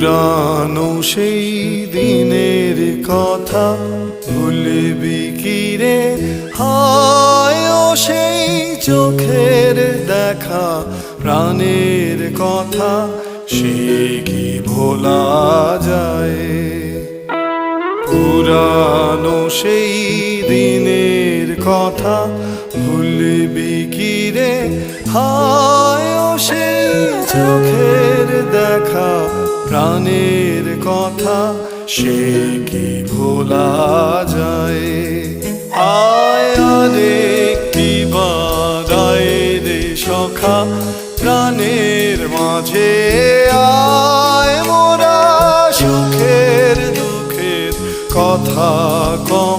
পুরানো সেই দিনের কথা ভুলবি কি রে? হায় ও সেই চোখের দেখা, প্রাণের কথা সে কি ভোলা যায়? পুরানো সেই দিনের কথা ভুলবি কি রে? হায় ও সেই চোখের দেখা, প্রাণের কথা সে কি ভোলা যায়? আয় আরেকটি বার আয় রে সখা, প্রাণের মাঝে আয়, মোরা সুখের দুঃখের কথা কম